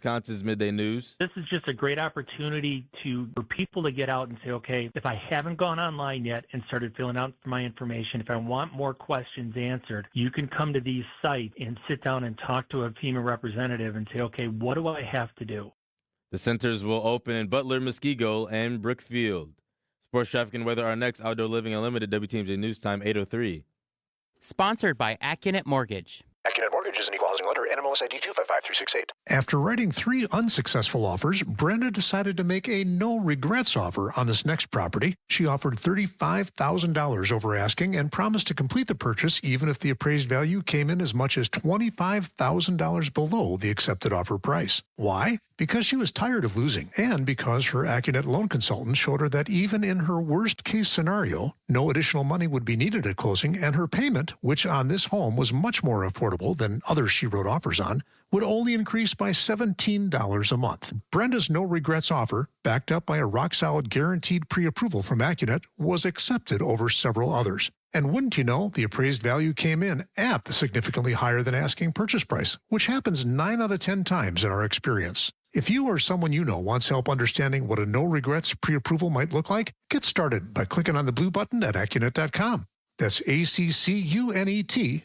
Wisconsin's Midday News. This is just a great opportunity for people to get out and say, okay, if I haven't gone online yet and started filling out my information, if I want more questions answered, you can come to these sites and sit down and talk to a FEMA representative and say, okay, what do I have to do? The centers will open in Butler, Muskego, and Brookfield. Sports, traffic, and weather are next. Outdoor Living Unlimited, WTMJ News Time, 8:03. Sponsored by Accunet Mortgage. Accunet Mortgage is an equal housing lender. NMLS ID 255368. After writing 3 unsuccessful offers, Brenda decided to make a no-regrets offer on this next property. She offered $35,000 over asking and promised to complete the purchase even if the appraised value came in as much as $25,000 below the accepted offer price. Why? Because she was tired of losing, and because her Accunet loan consultant showed her that even in her worst-case scenario, no additional money would be needed at closing, and her payment, which on this home was much more affordable than others she wrote offers on, would only increase by $17 a month. Brenda's no-regrets offer, backed up by a rock-solid guaranteed pre-approval from Accunet, was accepted over several others. And wouldn't you know, the appraised value came in at the significantly higher than asking purchase price, which happens 9 out of 10 times in our experience. If you or someone you know wants help understanding what a no-regrets pre-approval might look like, get started by clicking on the blue button at Accunet.com. That's ACCUNET.com.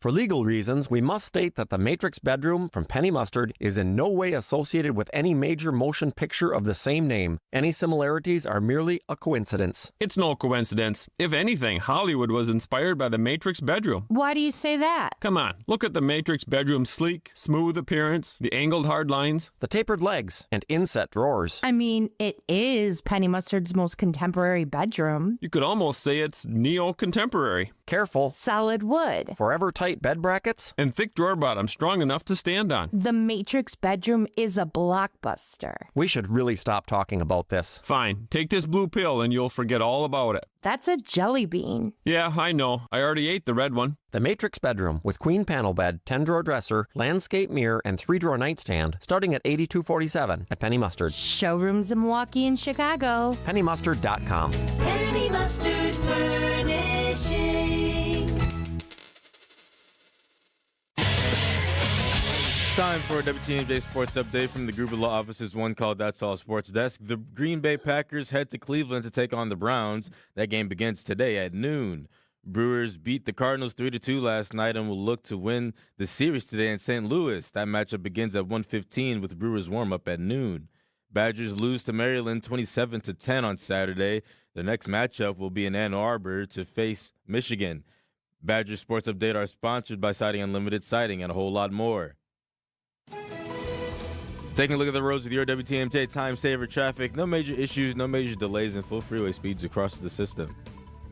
For legal reasons, we must state that the Matrix Bedroom from Penny Mustard is in no way associated with any major motion picture of the same name. Any similarities are merely a coincidence. It's no coincidence. If anything, Hollywood was inspired by the Matrix Bedroom. Why do you say that? Come on, look at the Matrix Bedroom's sleek, smooth appearance, the angled hard lines, the tapered legs, and inset drawers. I mean, it is Penny Mustard's most contemporary bedroom. You could almost say it's neo-contemporary. Careful. Solid wood. Forever tight bed brackets. And thick drawer bottoms strong enough to stand on. The Matrix Bedroom is a blockbuster. We should really stop talking about this. Fine. Take this blue pill and you'll forget all about it. That's a jelly bean. Yeah, I know. I already ate the red one. The Matrix Bedroom with queen panel bed, 10-drawer dresser, landscape mirror, and 3-drawer nightstand, starting at $82.47 at Penny Mustard. Showrooms in Milwaukee and Chicago. PennyMustard.com. Penny Mustard Furnishings. Time for a WTMJ Sports Update from the Gruber Law Office's One Call That's All Sports Desk. The Green Bay Packers head to Cleveland to take on the Browns. That game begins today at noon. Brewers beat the Cardinals 3-2 last night and will look to win the series today in St. Louis. That matchup begins at 1:15 with Brewers warm-up at noon. Badgers lose to Maryland 27-10 on Saturday. Their next matchup will be in Ann Arbor to face Michigan. Badgers Sports Update are sponsored by Siding Unlimited Siding and a whole lot more. Taking a look at the roads with your WTMJ Time Saver traffic. No major issues, no major delays, and full freeway speeds across the system.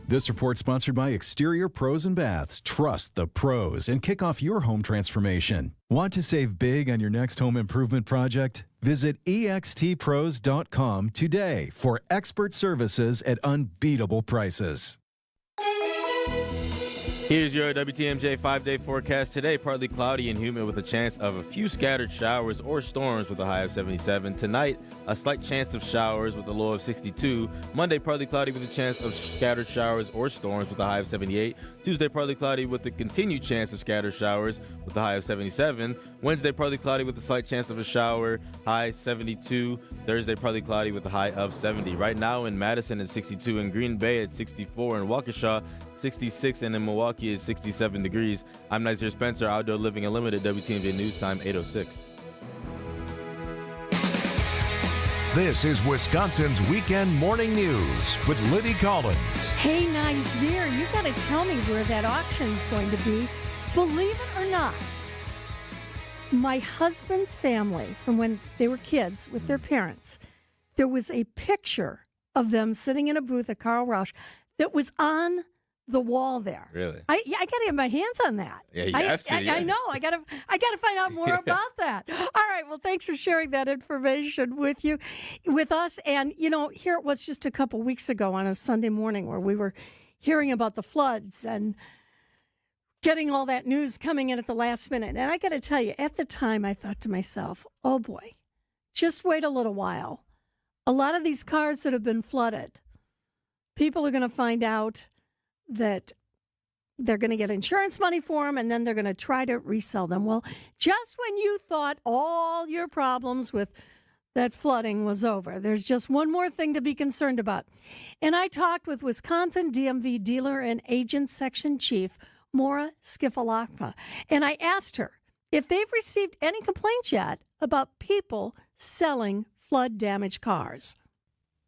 This report sponsored by Exterior Pros and Baths. Trust the pros and kick off your home transformation. Want to save big on your next home improvement project? Visit extpros.com today for expert services at unbeatable prices. Here's your WTMJ 5-day forecast today. Partly cloudy and humid with a chance of a few scattered showers or storms with a high of 77. Tonight, a slight chance of showers with a low of 62. Monday, partly cloudy with a chance of scattered showers or storms with a high of 78. Tuesday, partly cloudy with a continued chance of scattered showers with a high of 77. Wednesday, partly cloudy with a slight chance of a shower, high 72. Thursday, partly cloudy with a high of 70. Right now in Madison at 62, in Green Bay at 64, in Waukesha 66, and in Milwaukee is 67 degrees. I'm Nizer Spencer, Outdoor Living Unlimited, WTMJ News Time 8:06. This is Wisconsin's Weekend Morning News with Libby Collins. Hey, Nizer, you got to tell me where that auction's going to be. Believe it or not, my husband's family, from when they were kids with their parents, there was a picture of them sitting in a booth at Carl Rausch that was on the wall there. Really? I got to get my hands on that. Yeah, you have to. I know. I got to find out more about that. All right. Well, thanks for sharing that information with us. And here it was just a couple weeks ago on a Sunday morning where we were hearing about the floods and getting all that news coming in at the last minute. And I got to tell you, at the time, I thought to myself, oh boy, just wait a little while. A lot of these cars that have been flooded, people are going to find out that they're going to get insurance money for them, and then they're going to try to resell them. Well, just when you thought all your problems with that flooding was over, there's just one more thing to be concerned about. And I talked with Wisconsin DMV dealer and agent section chief, Maura Skifalakpa, and I asked her if they've received any complaints yet about people selling flood-damaged cars.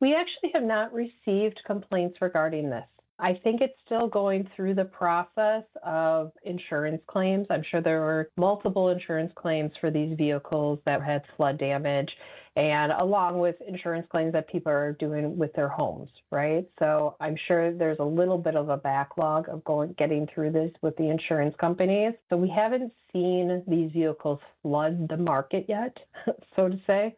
We actually have not received complaints regarding this. I think it's still going through the process of insurance claims. I'm sure there were multiple insurance claims for these vehicles that had flood damage, and along with insurance claims that people are doing with their homes, right? So I'm sure there's a little bit of a backlog of getting through this with the insurance companies. So we haven't seen these vehicles flood the market yet, so to say,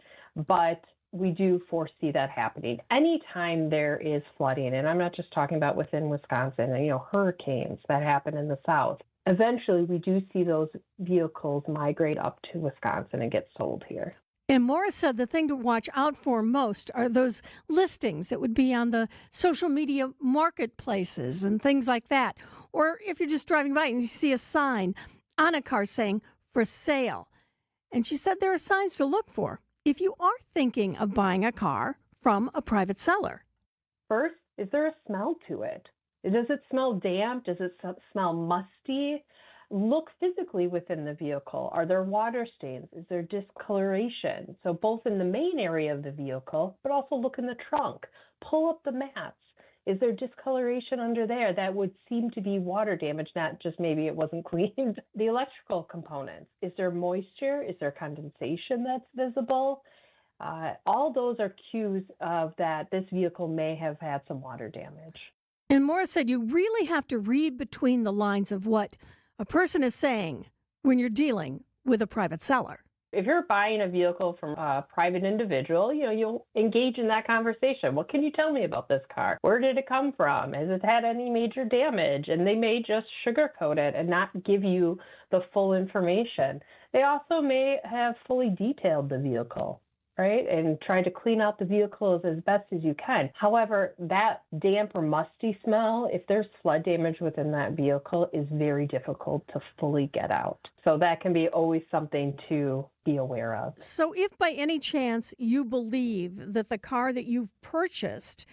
but we do foresee that happening. Anytime there is flooding, and I'm not just talking about within Wisconsin, hurricanes that happen in the south, eventually we do see those vehicles migrate up to Wisconsin and get sold here. And Morris said the thing to watch out for most are those listings that would be on the social media marketplaces and things like that. Or if you're just driving by and you see a sign on a car saying, for sale. And she said there are signs to look for if you are thinking of buying a car from a private seller. First, is there a smell to it? Does it smell damp? Does it smell musty? Look physically within the vehicle. Are there water stains? Is there discoloration? So both in the main area of the vehicle, but also look in the trunk. Pull up the mats. Is there discoloration under there that would seem to be water damage, not just maybe it wasn't cleaned? The electrical components. Is there moisture? Is there condensation that's visible? All those are cues of that this vehicle may have had some water damage. And Morris said you really have to read between the lines of what a person is saying when you're dealing with a private seller. If you're buying a vehicle from a private individual, you'll engage in that conversation. What can you tell me about this car? Where did it come from? Has it had any major damage? And they may just sugarcoat it and not give you the full information. They also may have fully detailed the vehicle, right? And try to clean out the vehicles as best as you can. However, that damp or musty smell, if there's flood damage within that vehicle, is very difficult to fully get out. So that can be always something to be aware of. So if by any chance you believe that the car that you've purchased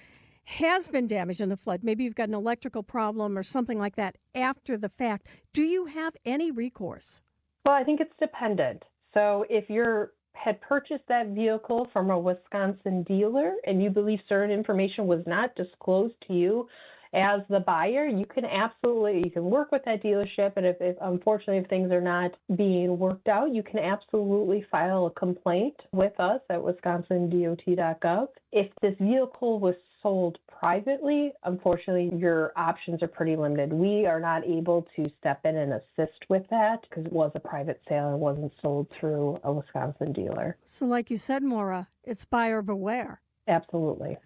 has been damaged in the flood, maybe you've got an electrical problem or something like that after the fact, do you have any recourse? Well, I think it's dependent. So if you had purchased that vehicle from a Wisconsin dealer and you believe certain information was not disclosed to you as the buyer, you can work with that dealership. And if unfortunately, if things are not being worked out, you can absolutely file a complaint with us at wisconsindot.gov. If this vehicle was sold privately, unfortunately, your options are pretty limited. We are not able to step in and assist with that because it was a private sale and wasn't sold through a Wisconsin dealer. So like you said, Maura, it's buyer beware. Absolutely.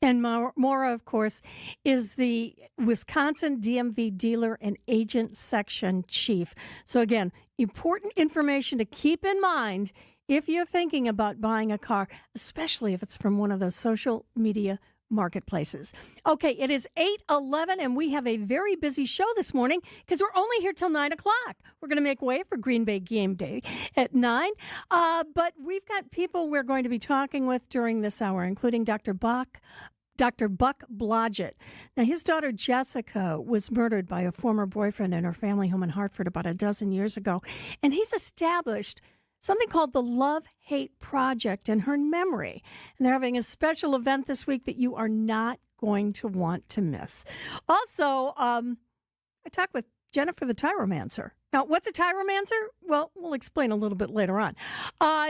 And Maura, of course, is the Wisconsin DMV dealer and agent section chief. So again, important information to keep in mind if you're thinking about buying a car, especially if it's from one of those social media marketplaces. Okay, it is 8:11, and we have a very busy show this morning because we're only here till 9 o'clock. We're going to make way for Green Bay game day at 9. But we've got people we're going to be talking with during this hour, including Dr. Buck Blodgett. Now, his daughter Jessica was murdered by a former boyfriend in her family home in Hartford about a dozen years ago, and he's established something called the Love-Hate Project in her memory. And they're having a special event this week that you are not going to want to miss. Also, I talked with Jennifer the Tyromancer. Now, what's a Tyromancer? Well, we'll explain a little bit later on.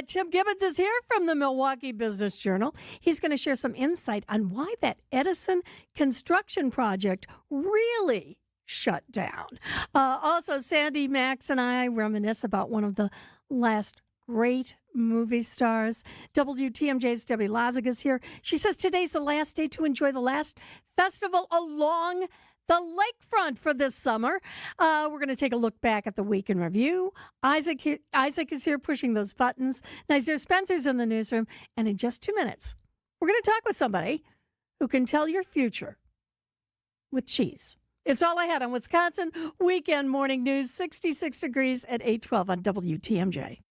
Tim Gibbons is here from the Milwaukee Business Journal. He's going to share some insight on why that Edison construction project really shut down. Also, Sandy, Max, and I reminisce about one of the last great movie stars. WTMJ's Debbie Lozic is here. She says today's the last day to enjoy the last festival along the lakefront for this summer. We're going to take a look back at the week in review. Isaac is here pushing those buttons. Nazir Spencer's in the newsroom. And in just 2 minutes, we're going to talk with somebody who can tell your future with cheese. It's all I had on Wisconsin Weekend Morning News. 66 degrees at 8:12 on WTMJ.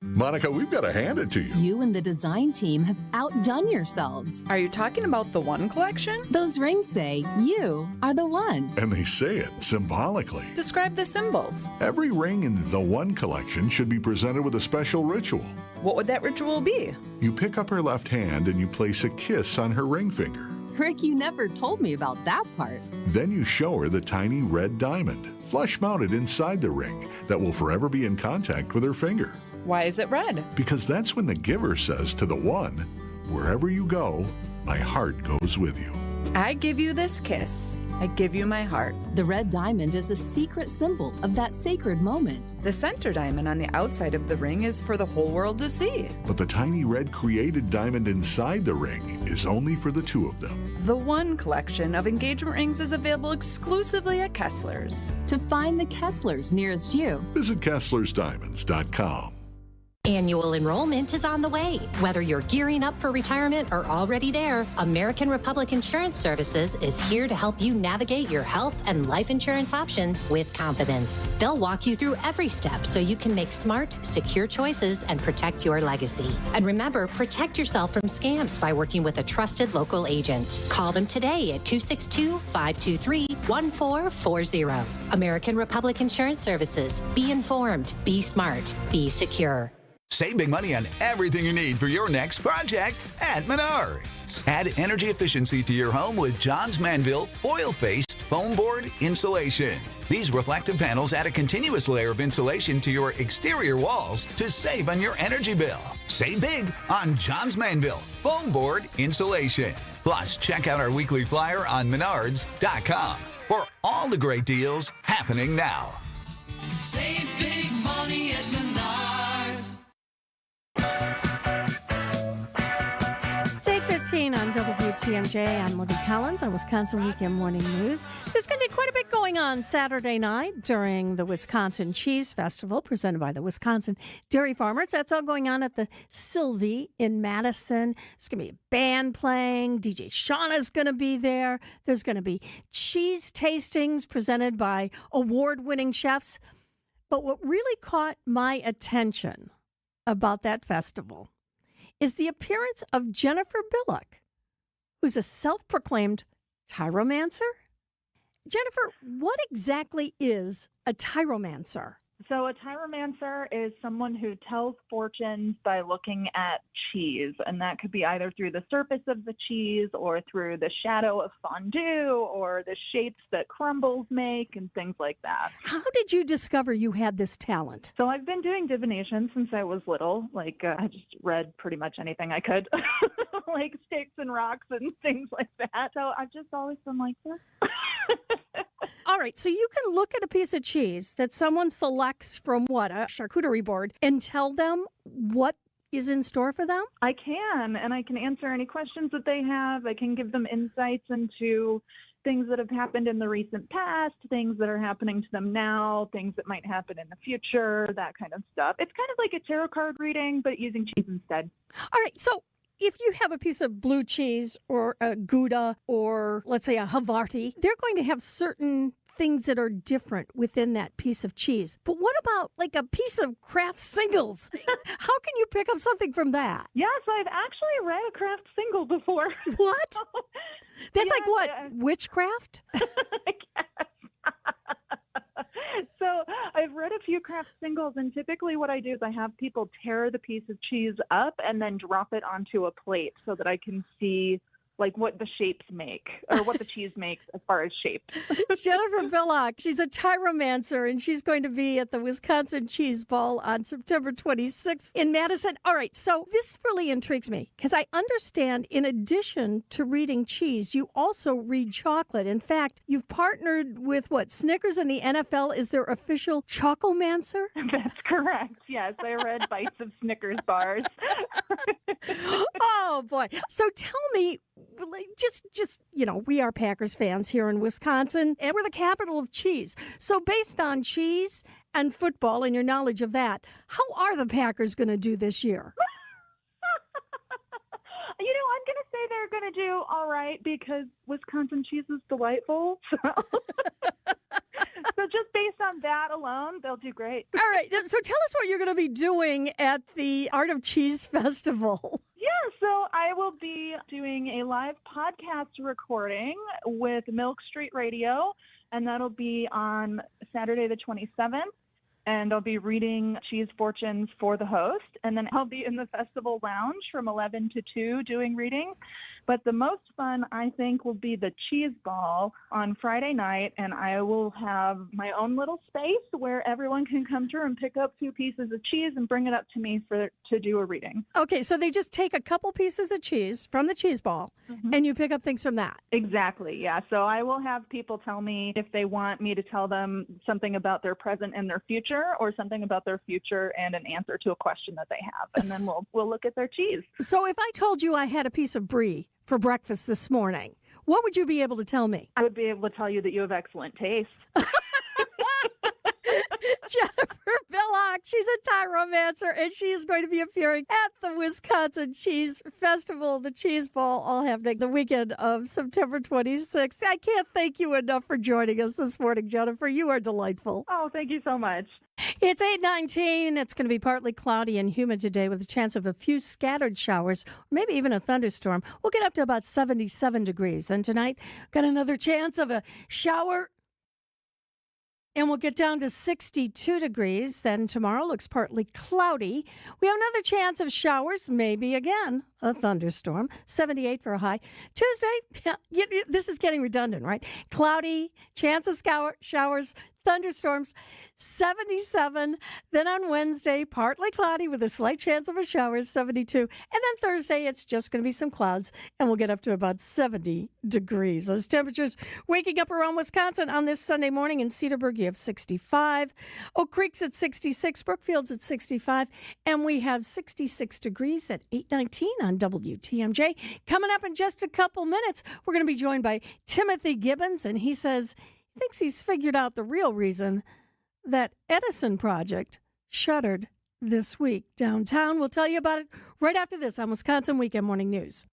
Monica, we've got to hand it to you. You and the design team have outdone yourselves. Are you talking about the One Collection? Those rings say you are the one. And they say it symbolically. Describe the symbols. Every ring in the One Collection should be presented with a special ritual. What would that ritual be? You pick up her left hand and you place a kiss on her ring finger. Rick, you never told me about that part. Then you show her the tiny red diamond, flush mounted inside the ring, that will forever be in contact with her finger. Why is it red? Because that's when the giver says to the one, wherever you go, my heart goes with you. I give you this kiss. I give you my heart. The red diamond is a secret symbol of that sacred moment. The center diamond on the outside of the ring is for the whole world to see. But the tiny red created diamond inside the ring is only for the two of them. The One Collection of engagement rings is available exclusively at Kessler's. To find the Kesslers nearest you, visit KesslersDiamonds.com. Annual enrollment is on the way. Whether you're gearing up for retirement or already there, American Republic Insurance Services is here to help you navigate your health and life insurance options with confidence. They'll walk you through every step so you can make smart, secure choices and protect your legacy. And remember, protect yourself from scams by working with a trusted local agent. Call them today at 262-523-1440. American Republic Insurance Services. Be informed, be smart, be secure. Save big money on everything you need for your next project at Menards. Add energy efficiency to your home with Johns Manville foil-faced foam board insulation. These reflective panels add a continuous layer of insulation to your exterior walls to save on your energy bill. Save big on Johns Manville foam board insulation. Plus, check out our weekly flyer on Menards.com for all the great deals happening now. Save big money at Menards. 8:15 on WTMJ. I'm Libby Collins on Wisconsin Weekend Morning News. There's going to be quite a bit going on Saturday night during the Wisconsin Cheese Festival presented by the Wisconsin Dairy Farmers. That's all going on at the Sylvie in Madison. There's going to be a band playing. DJ Shauna's going to be there. There's going to be cheese tastings presented by award-winning chefs. But what really caught my attention about that festival is the appearance of Jennifer Billock, who's a self-proclaimed tyromancer. Jennifer, what exactly is a tyromancer? So a tyromancer is someone who tells fortunes by looking at cheese, and that could be either through the surface of the cheese or through the shadow of fondue or the shapes that crumbles make and things like that. How did you discover you had this talent? So I've been doing divination since I was little. I just read pretty much anything I could, like sticks and rocks and things like that. So I've just always been like this. All right, so you can look at a piece of cheese that someone selects from a charcuterie board and tell them what is in store for them? I can, and I can answer any questions that they have. I can give them insights into things that have happened in the recent past, things that are happening to them now, things that might happen in the future, that kind of stuff. It's kind of like a tarot card reading, but using cheese instead. All right, so if you have a piece of blue cheese or a Gouda or, let's say, a Havarti, they're going to have certain things that are different within that piece of cheese. But what about like a piece of Kraft singles? How can you pick up something from that? Yes, I've actually read a Kraft single before. What? That's like what? Witchcraft? So I've read a few Kraft singles, and typically what I do is I have people tear the piece of cheese up and then drop it onto a plate so that I can see what the shapes make or what the cheese makes as far as shape. Jennifer Billock, she's a tyromancer, and she's going to be at the Wisconsin Cheese Ball on September 26th in Madison. All right, so this really intrigues me because I understand in addition to reading cheese, you also read chocolate. In fact, you've partnered with Snickers and the NFL is their official chocomancer? That's correct. Yes, I read bites of Snickers bars. Oh, boy. So tell me, just we are Packers fans here in Wisconsin, and we're the capital of cheese. So based on cheese and football and your knowledge of that, how are the Packers going to do this year? I'm going to say they're going to do all right because Wisconsin cheese is delightful. So. So just based on that alone, they'll do great. All right. So tell us what you're going to be doing at the Art of Cheese Festival. Yeah, so I will be doing a live podcast recording with Milk Street Radio, and that'll be on Saturday the 27th. And I'll be reading cheese fortunes for the host. And then I'll be in the festival lounge from 11 to 2 doing readings. But the most fun, I think, will be the cheese ball on Friday night. And I will have my own little space where everyone can come through and pick up 2 pieces of cheese and bring it up to me to do a reading. Okay, so they just take a couple pieces of cheese from the cheese ball, and you pick up things from that. Exactly, yeah. So I will have people tell me if they want me to tell them something about their present and their future, or something about their future and an answer to a question that they have. And then we'll look at their cheese. So if I told you I had a piece of brie for breakfast this morning, what would you be able to tell me? I would be able to tell you that you have excellent taste. Jennifer Billock, she's a tyromancer, and she is going to be appearing at the Wisconsin Cheese Festival, the Cheese Ball, all happening the weekend of September 26th. I can't thank you enough for joining us this morning, Jennifer. You are delightful. Oh, thank you so much. It's 8:19. It's going to be partly cloudy and humid today with a chance of a few scattered showers, or maybe even a thunderstorm. We'll get up to about 77 degrees. And tonight, got another chance of a shower, and we'll get down to 62 degrees. Then tomorrow looks partly cloudy. We have another chance of showers, maybe again a thunderstorm. 78 for a high. Tuesday, this is getting redundant, right? Cloudy, chance of showers, thunderstorms, 77. Then on Wednesday, partly cloudy with a slight chance of a shower, 72. And then Thursday, it's just going to be some clouds, and we'll get up to about 70 degrees. Those temperatures waking up around Wisconsin on this Sunday morning. In Cedarburg, you have 65. Oak Creek's at 66. Brookfield's at 65. And we have 66 degrees at 8:19 on WTMJ. Coming up in just a couple minutes, we're going to be joined by Timothy Gibbons, and he says he thinks he's figured out the real reason that Edison project shuttered this week downtown. We'll tell you about it right after this on Wisconsin Weekend Morning News.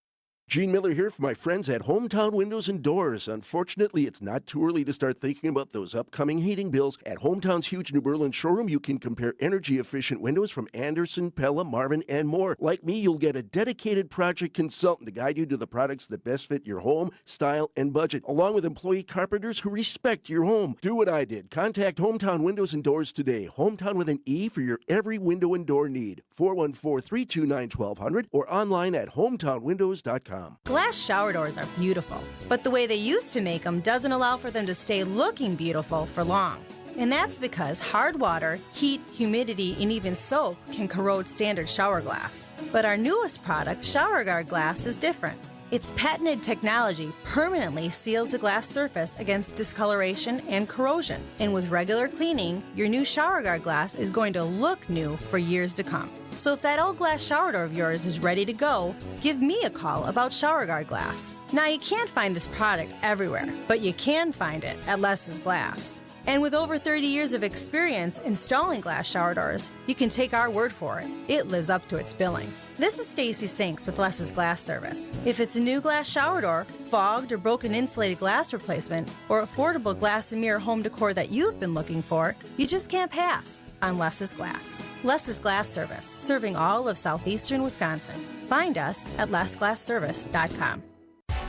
Gene Miller here for my friends at Hometown Windows and Doors. Unfortunately, it's not too early to start thinking about those upcoming heating bills. At Hometown's huge New Berlin showroom, you can compare energy-efficient windows from Anderson, Pella, Marvin, and more. Like me, you'll get a dedicated project consultant to guide you to the products that best fit your home, style, and budget, along with employee carpenters who respect your home. Do what I did. Contact Hometown Windows and Doors today. Hometown with an E for your every window and door need. 414-329-1200 or online at hometownwindows.com. Glass shower doors are beautiful, but the way they used to make them doesn't allow for them to stay looking beautiful for long. And that's because hard water, heat, humidity, and even soap can corrode standard shower glass. But our newest product, ShowerGuard Glass, is different. Its patented technology permanently seals the glass surface against discoloration and corrosion. And with regular cleaning, your new ShowerGuard glass is going to look new for years to come. So if that old glass shower door of yours is ready to go, give me a call about ShowerGuard Glass. Now, you can't find this product everywhere, but you can find it at Les's Glass. And with over 30 years of experience installing glass shower doors, you can take our word for it. It lives up to its billing. This is Stacy Sinks with Les's Glass Service. If it's a new glass shower door, fogged or broken insulated glass replacement, or affordable glass and mirror home decor that you've been looking for, you just can't pass on Les's Glass. Les's Glass Service, serving all of southeastern Wisconsin. Find us at lesglassservice.com.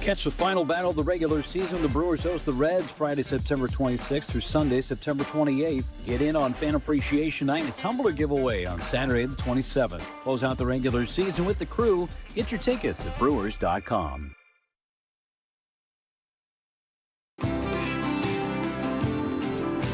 Catch the final battle of the regular season. The Brewers host the Reds Friday, September 26th through Sunday, September 28th. Get in on Fan Appreciation Night and a tumbler giveaway on Saturday the 27th. Close out the regular season with the Crew. Get your tickets at brewers.com.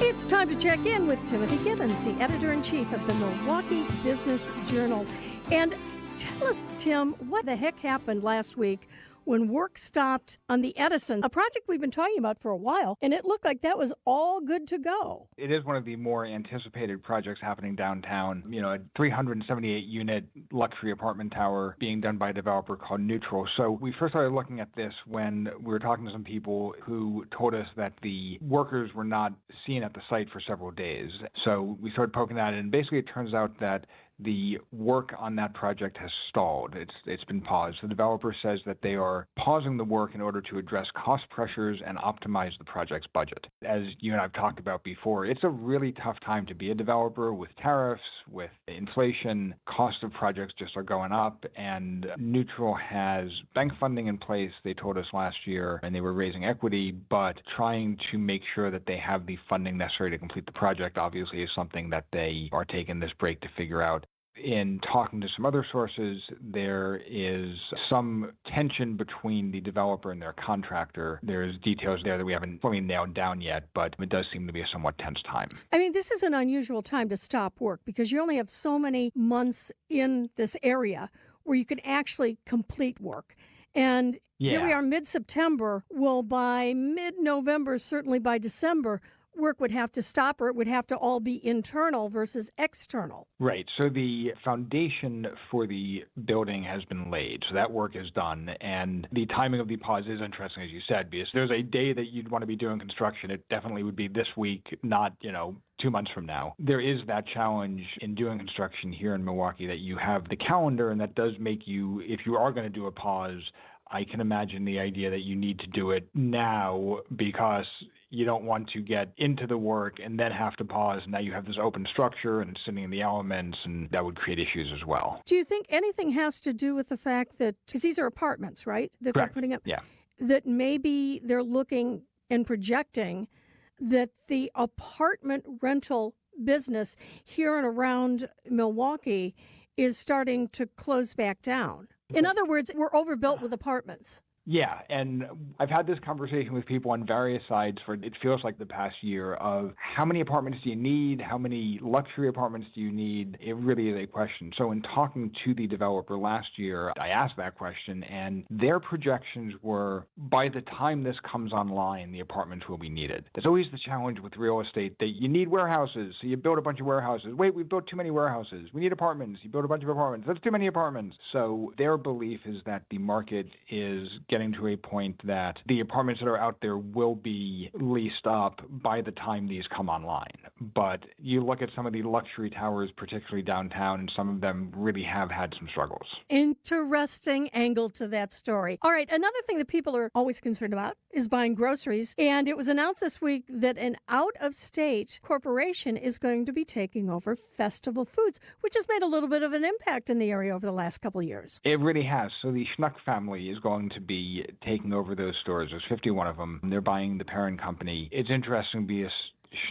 It's time to check in with Timothy Gibbons, the editor-in-chief of the Milwaukee Business Journal. And tell us, Tim, what the heck happened last week when work stopped on the Edison, a project we've been talking about for a while, and it looked like that was all good to go. It is one of the more anticipated projects happening downtown. You know, a 378-unit luxury apartment tower being done by a developer called Neutral. So we first started looking at this when we were talking to some people who told us that the workers were not seen at the site for several days. So we started poking at it, and basically it turns out that the work on that project has stalled. It's been paused. The developer says that they are pausing the work in order to address cost pressures and optimize the project's budget. As you and I have talked about before, it's a really tough time to be a developer with tariffs, with inflation. Cost of projects just are going up, and Neutral has bank funding in place, they told us last year, and they were raising equity, but trying to make sure that they have the funding necessary to complete the project obviously is something that they are taking this break to figure out. In talking to some other sources, there is some tension between the developer and their contractor. There's details there that we haven't fully nailed down yet, but it does seem to be a somewhat tense time. I mean, this is an unusual time to stop work because you only have so many months in this area where you can actually complete work. And here we are mid-September. Well, by mid-November, certainly by December, work would have to stop, or it would have to all be internal versus external. Right. So the foundation for the building has been laid. So that work is done. And the timing of the pause is interesting, as you said, because there's a day that you'd want to be doing construction. It definitely would be this week, not, 2 months from now. There is that challenge in doing construction here in Milwaukee that you have the calendar, and that does make you, if you are going to do a pause, I can imagine the idea that you need to do it now because you don't want to get into the work and then have to pause. Now you have this open structure and it's sitting in the elements, and that would create issues as well. Do you think anything has to do with the fact that, because these are apartments, right, that Correct. they're putting up? Yeah. That maybe they're looking and projecting that the apartment rental business here and around Milwaukee is starting to close back down. In other words, we're overbuilt with apartments. Yeah, and I've had this conversation with people on various sides for, it feels like, the past year of how many apartments do you need? How many luxury apartments do you need? It really is a question. So in talking to the developer last year, I asked that question, and their projections were, by the time this comes online, the apartments will be needed. There's always the challenge with real estate that you need warehouses, so you build a bunch of warehouses. Wait, we've built too many warehouses. We need apartments. You build a bunch of apartments. That's too many apartments. So their belief is that the market is getting to a point that the apartments that are out there will be leased up by the time these come online. But you look at some of the luxury towers, particularly downtown, and some of them really have had some struggles. Interesting angle to that story. All right, another thing that people are always concerned about is buying groceries. And it was announced this week that an out-of-state corporation is going to be taking over Festival Foods, which has made a little bit of an impact in the area over the last couple of years. It really has. So the Schnuck family is going to be taking over those stores. There's 51 of them. They're buying the parent company. It's interesting because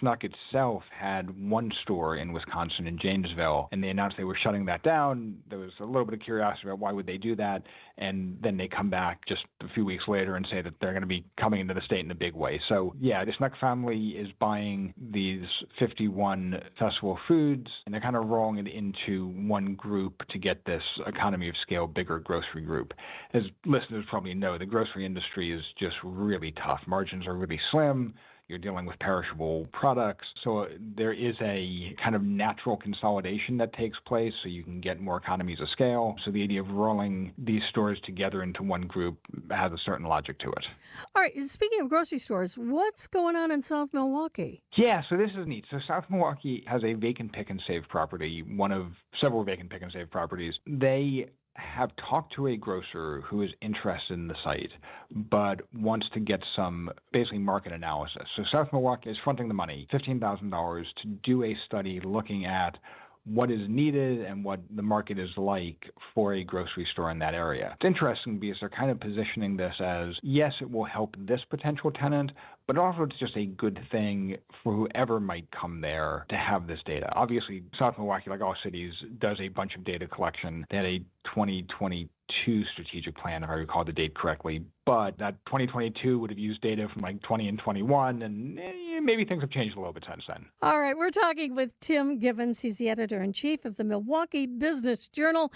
Schnuck itself had one store in Wisconsin, in Janesville, and they announced they were shutting that down. There was a little bit of curiosity about why would they do that, and then they come back just a few weeks later and say that they're going to be coming into the state in a big way. So, yeah, the Schnuck family is buying these 51 Festival Foods, and they're kind of rolling it into one group to get this economy of scale, bigger grocery group. As listeners probably know, the grocery industry is just really tough. Margins are really slim. You're dealing with perishable products. So there is a kind of natural consolidation that takes place so you can get more economies of scale. So the idea of rolling these stores together into one group has a certain logic to it. All right, speaking of grocery stores, what's going on in South Milwaukee? Yeah, so this is neat. So South Milwaukee has a vacant pick and save property, one of several vacant pick and save properties. They have talked to a grocer who is interested in the site, but wants to get some basically market analysis. So South Milwaukee is fronting the money, $15,000, to do a study looking at what is needed and what the market is like for a grocery store in that area. It's interesting because they're kind of positioning this as, yes, it will help this potential tenant, but also it's just a good thing for whoever might come there to have this data. Obviously, South Milwaukee, like all cities, does a bunch of data collection. They had a 2022 strategic plan, if I recall the date correctly, but that 2022 would have used data from like 20 and 21, and maybe things have changed a little bit since then. All right, we're talking with Tim Givens. He's the editor-in-chief of the Milwaukee Business Journal,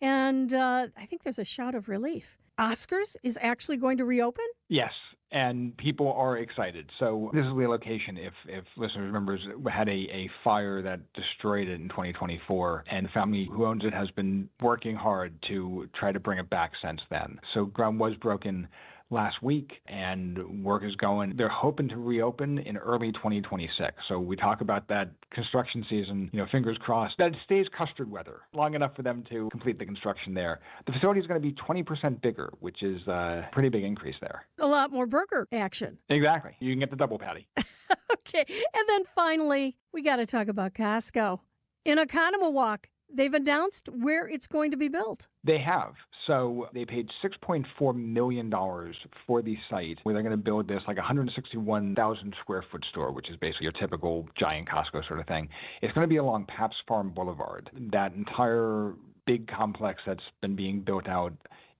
and I think there's a shout of relief. Oscars is actually going to reopen? Yes, and people are excited. So this is the location, if listeners remember, had a fire that destroyed it in 2024, and the family who owns it has been working hard to try to bring it back since then. So ground was broken last week, and work is going. They're hoping to reopen in early 2026. So we talk about that construction season, fingers crossed, that it stays custard weather long enough for them to complete the construction there. The facility is going to be 20% bigger, which is a pretty big increase there. A lot more burger action. Exactly. You can get the double patty. Okay. And then finally, we got to talk about Costco. In Oconomowoc, they've announced where it's going to be built. They have. So they paid $6.4 million for the site where they're going to build this like 161,000 square foot store, which is basically your typical giant Costco sort of thing. It's going to be along Pabst Farm Boulevard. That entire big complex that's been being built out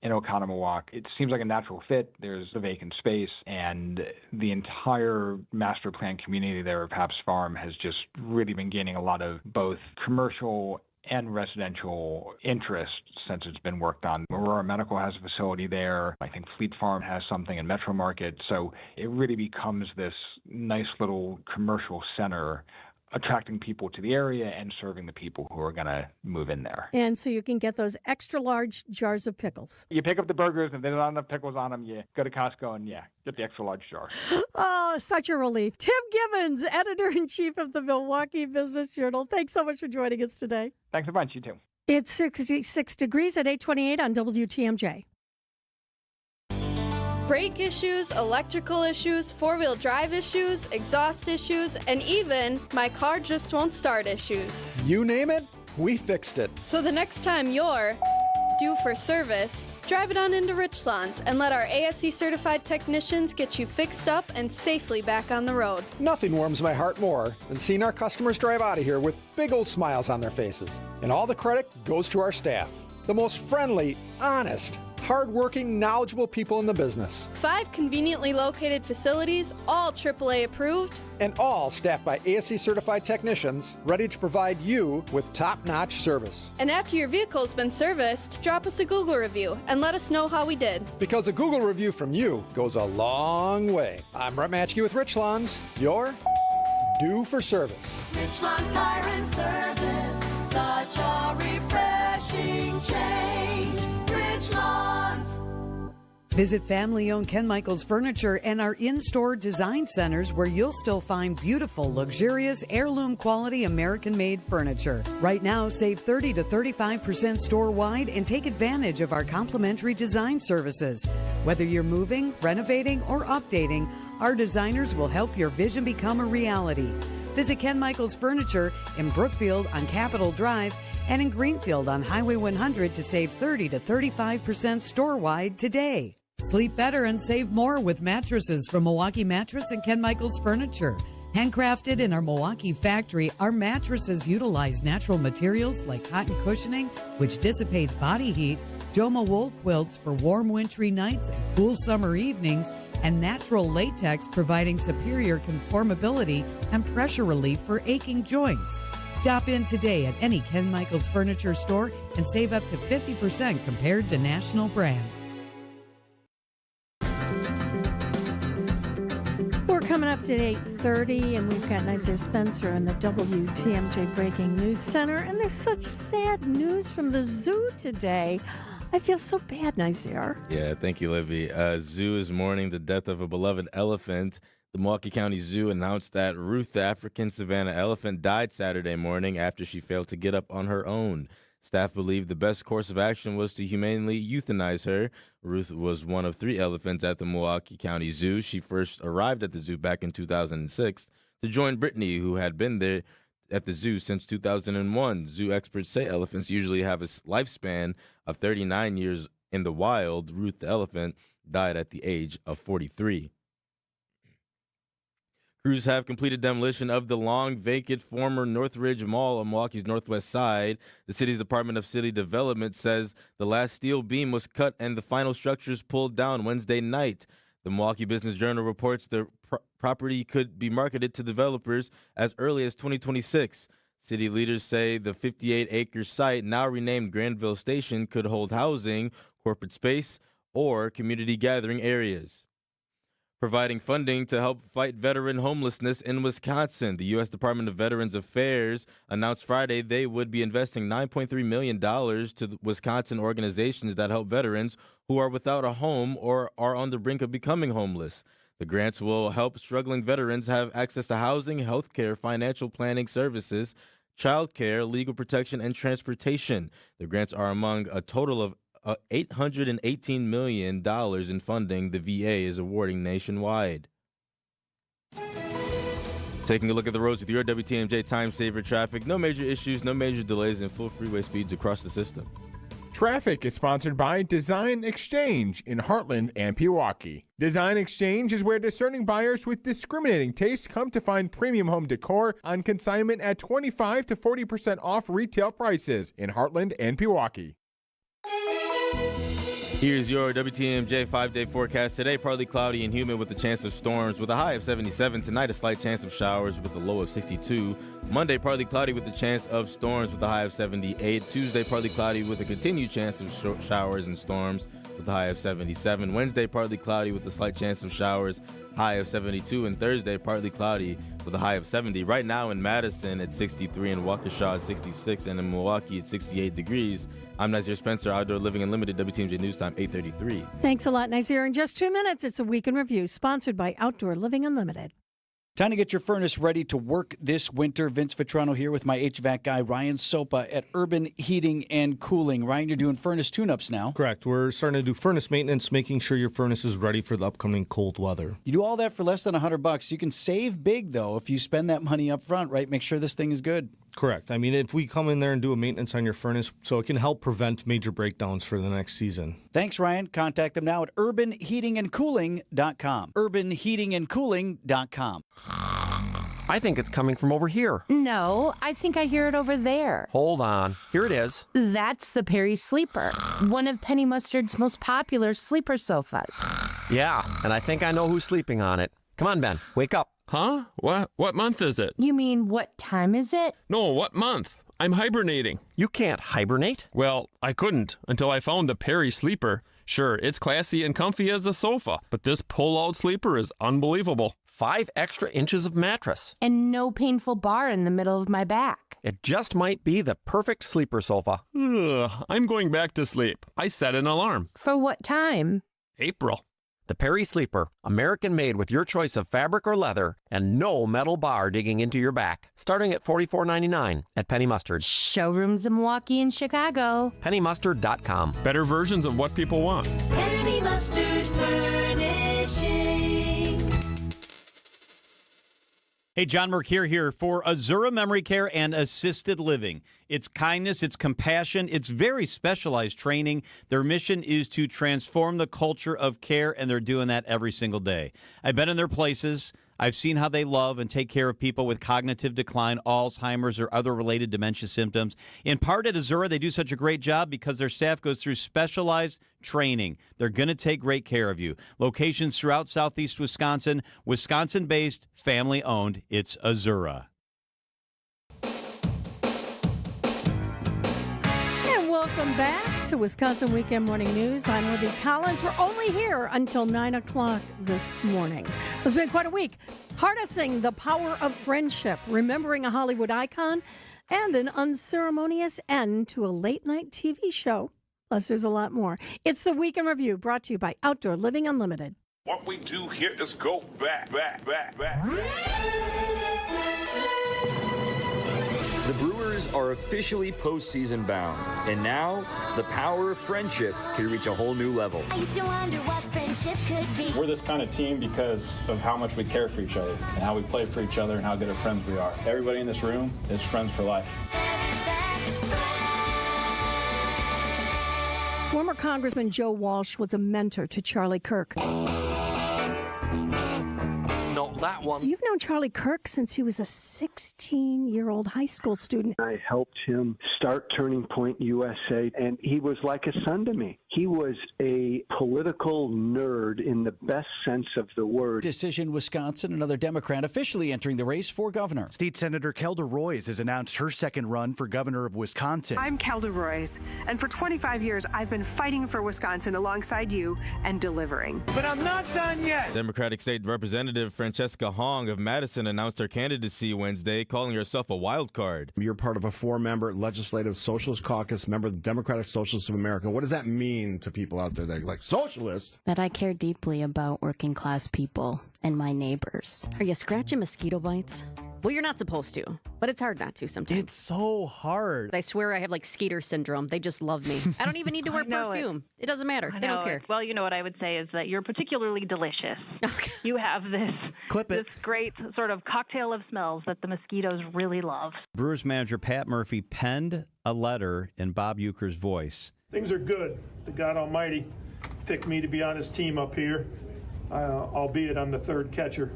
in Oconomowoc, it seems like a natural fit. There's a vacant space, and the entire master plan community there at Pabst Farm has just really been gaining a lot of both commercial and residential interest since it's been worked on. Aurora Medical has a facility there. I think Fleet Farm has something in Metro Market. So it really becomes this nice little commercial center, attracting people to the area and serving the people who are going to move in there. And so you can get those extra large jars of pickles. You pick up the burgers, and there's not enough pickles on them. You go to Costco and, get the extra large jar. Oh, such a relief. Tim Gibbons, editor-in-chief of the Milwaukee Business Journal. Thanks so much for joining us today. Thanks a bunch. You too. It's 66 degrees at 828 on WTMJ. Brake issues, electrical issues, four-wheel drive issues, exhaust issues, and even my car just won't start issues. You name it, we fixed it. So the next time you're due for service, drive it on into Richlands and let our ASE certified technicians get you fixed up and safely back on the road. Nothing warms my heart more than seeing our customers drive out of here with big old smiles on their faces. And all the credit goes to our staff, the most friendly, honest, hard-working, knowledgeable people in the business. 5 conveniently located facilities, all AAA approved, and all staffed by ASE certified technicians ready to provide you with top-notch service. And after your vehicle's been serviced, drop us a Google review and let us know how we did. Because a Google review from you goes a long way. I'm Brett Matchke with Richlands. You're due for service. Richlands Tire and Service, such a refreshing change. Richlands. Visit family-owned Ken Michaels Furniture and our in-store design centers where you'll still find beautiful, luxurious, heirloom-quality American-made furniture. Right now, save 30 to 35% store-wide and take advantage of our complimentary design services. Whether you're moving, renovating, or updating, our designers will help your vision become a reality. Visit Ken Michaels Furniture in Brookfield on Capitol Drive and in Greenfield on Highway 100 to save 30 to 35% store-wide today. Sleep better and save more with mattresses from Milwaukee Mattress and Ken Michaels Furniture. Handcrafted in our Milwaukee factory, our mattresses utilize natural materials like cotton cushioning, which dissipates body heat, Joma wool quilts for warm wintry nights and cool summer evenings, and natural latex providing superior conformability and pressure relief for aching joints. Stop in today at any Ken Michaels Furniture store and save up to 50% compared to national brands. We're coming up to 8:30, and we've got Nazir Spencer in the WTMJ Breaking News Center. And there's such sad news from the zoo today. I feel so bad, Nazir. Yeah, thank you, Libby. Zoo is mourning the death of a beloved elephant. The Milwaukee County Zoo announced that Ruth, the African savanna elephant, died Saturday morning after she failed to get up on her own. Staff believed the best course of action was to humanely euthanize her. Ruth was one of 3 elephants at the Milwaukee County Zoo. She first arrived at the zoo back in 2006 to join Brittany, who had been there at the zoo since 2001. Zoo experts say elephants usually have a lifespan of 39 years in the wild. Ruth, the elephant, died at the age of 43. Crews have completed demolition of the long vacant former Northridge Mall on Milwaukee's northwest side. The city's Department of City Development says the last steel beam was cut and the final structures pulled down Wednesday night. The Milwaukee Business Journal reports the property could be marketed to developers as early as 2026. City leaders say the 58-acre site, now renamed Granville Station, could hold housing, corporate space, or community gathering areas. providing funding to help fight veteran homelessness in Wisconsin. The U.S. Department of Veterans Affairs announced Friday they would be investing $9.3 million to Wisconsin organizations that help veterans who are without a home or are on the brink of becoming homeless. The grants will help struggling veterans have access to housing, health care, financial planning services, child care, legal protection, and transportation. The grants are among a total of $818 million in funding the VA is awarding nationwide. Taking a look at the roads with your WTMJ Time Saver traffic. No major issues, no major delays, and full freeway speeds across the system. Traffic is sponsored by Design Exchange in Heartland and Pewaukee. Design Exchange is where discerning buyers with discriminating tastes come to find premium home decor on consignment at 25 to 40% off retail prices in Heartland and Pewaukee. Here's your WTMJ 5-day forecast. Today, partly cloudy and humid with a chance of storms with a high of 77. Tonight, a slight chance of showers with a low of 62. Monday, partly cloudy with a chance of storms with a high of 78. Tuesday, partly cloudy with a continued chance of showers and storms with a high of 77. Wednesday, partly cloudy with a slight chance of showers, high of 72. And Thursday, partly cloudy with a high of 70. Right now in Madison, it's 63. In Waukesha, it's 66. And in Milwaukee, it's 68 degrees. I'm Nazir Spencer, Outdoor Living Unlimited, WTMJ News Time, 8:33. Thanks a lot, Nazir. In just 2 minutes, it's a Week in Review, sponsored by Outdoor Living Unlimited. Time to get your furnace ready to work this winter. Vince Vitrano here with my HVAC guy, Ryan Sopa at Urban Heating and Cooling. Ryan, you're doing furnace tune-ups now. Correct. We're starting to do furnace maintenance, making sure your furnace is ready for the upcoming cold weather. You do all that for less than $100. You can save big, though, if you spend that money up front, right? Make sure this thing is good. Correct. I mean, if we come in there and do a maintenance on your furnace, so it can help prevent major breakdowns for the next season. Thanks, Ryan. Contact them now at urbanheatingandcooling.com. urbanheatingandcooling.com. I think it's coming from over here. No, I think I hear it over there. Hold on. Here it is. That's the Perry Sleeper, one of Penny Mustard's most popular sleeper sofas. Yeah, and I think I know who's sleeping on it. Come on, Ben. Wake up. Huh? What month is it? You mean what time is it? No, what month? I'm hibernating. You can't hibernate. Well, I couldn't until I found the Perry Sleeper. Sure, it's classy and comfy as a sofa, but this pull-out sleeper is unbelievable. 5 extra inches of mattress. And no painful bar in the middle of my back. It just might be the perfect sleeper sofa. Ugh, I'm going back to sleep. I set an alarm. For what time? April. The Perry Sleeper, American-made with your choice of fabric or leather, and no metal bar digging into your back. Starting at $44.99 at Penny Mustard. Showrooms in Milwaukee and Chicago. PennyMustard.com. Better versions of what people want. Penny Mustard Furnishing. Hey, John Mercure here for Azura Memory Care and Assisted Living. It's kindness, it's compassion, it's very specialized training. Their mission is to transform the culture of care, and they're doing that every single day. I've been in their places. I've seen how they love and take care of people with cognitive decline, Alzheimer's, or other related dementia symptoms. In part at Azura, they do such a great job because their staff goes through specialized training. They're going to take great care of you. Locations throughout southeast Wisconsin, Wisconsin-based, family-owned. It's Azura. Welcome back to Wisconsin Weekend Morning News. I'm Libby Collins. We're only here until 9 o'clock this morning. It's been quite a week. Harnessing the power of friendship, remembering a Hollywood icon, and an unceremonious end to a late-night TV show. Plus, there's a lot more. It's the Week in Review, brought to you by Outdoor Living Unlimited. What we do here is go back. The Brewers are officially postseason bound, and now the power of friendship could reach a whole new level. I used to wonder what friendship could be. We're this kind of team because of how much we care for each other and how we play for each other and how good of friends we are. Everybody in this room is friends for life. Former Congressman Joe Walsh was a mentor to Charlie Kirk. No, that one. You've known Charlie Kirk since he was a 16-year-old high school student. I helped him start Turning Point USA, and he was like a son to me. He was a political nerd in the best sense of the word. Decision, Wisconsin, another Democrat officially entering the race for governor. State Senator Kelda Roys has announced her second run for governor of Wisconsin. I'm Kelda Roys, and for 25 years, I've been fighting for Wisconsin alongside you and delivering. But I'm not done yet. Democratic State Representative Francesca Hong of Madison announced her candidacy Wednesday, calling herself a wild card. You're part of a 4-member Legislative Socialist Caucus, member of the Democratic Socialists of America. What does that mean to people out there that are like, socialists? That I care deeply about working class people and my neighbors. Are you scratching mosquito bites? Well, you're not supposed to, but it's hard not to sometimes. It's so hard. I swear I have like Skeeter syndrome. They just love me. I don't even need to wear perfume. It doesn't matter. They don't care. Well, you know what I would say is that you're particularly delicious. Okay. You have this great sort of cocktail of smells that the mosquitoes really love. Brewers manager Pat Murphy penned a letter in Bob Euchre's voice. Things are good. The God Almighty picked me to be on his team up here, albeit I'm the third catcher.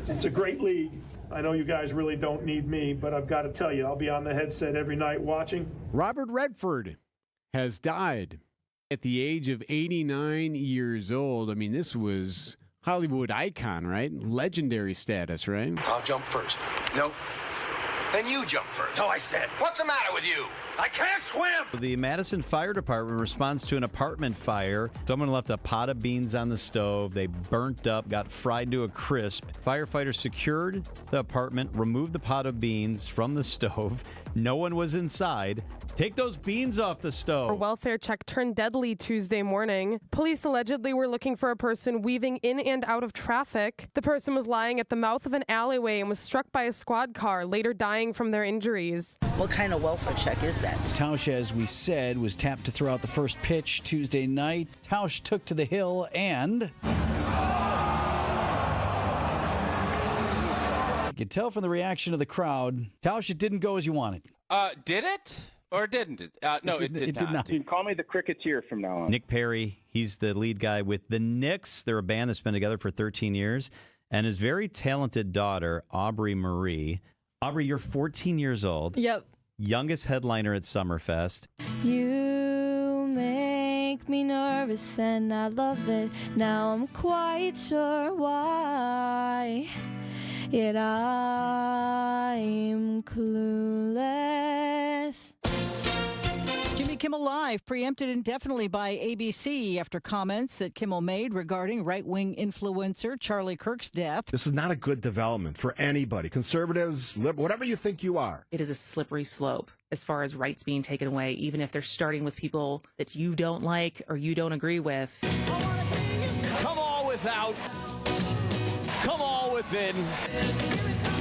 It's a great league. I know you guys really don't need me, but I've got to tell you, I'll be on the headset every night watching. Robert Redford has died at the age of 89 years old. I mean, this was Hollywood icon, right? Legendary status, right? I'll jump first. No. Then you jump first. No, I said. What's the matter with you? I can't swim! The Madison Fire Department responds to an apartment fire. Someone left a pot of beans on the stove. They burnt up, got fried to a crisp. Firefighters secured the apartment, removed the pot of beans from the stove. No one was inside. Take those beans off the stove. A welfare check turned deadly Tuesday morning. Police allegedly were looking for a person weaving in and out of traffic. The person was lying at the mouth of an alleyway and was struck by a squad car, later dying from their injuries. What kind of welfare check is that? Tausch, as we said, was tapped to throw out the first pitch Tuesday night. Tausch took to the hill and... You could tell from the reaction of the crowd, Tausch, it didn't go as you wanted. Did it? Or didn't it? No, it did not. You can call me the Cricketeer from now on. Nick Perry, he's the lead guy with the Knicks. They're a band that's been together for 13 years. And his very talented daughter, Aubrey Marie. Aubrey, you're 14 years old. Yep. Youngest headliner at Summerfest. You make me nervous and I love it. Now I'm quite sure why. Yet I'm clueless. Jimmy Kimmel Live preempted indefinitely by ABC after comments that Kimmel made regarding right-wing influencer Charlie Kirk's death. This is not a good development for anybody. Conservatives, whatever you think you are. It is a slippery slope as far as rights being taken away, even if they're starting with people that you don't like or you don't agree with. Come all without. Come all within.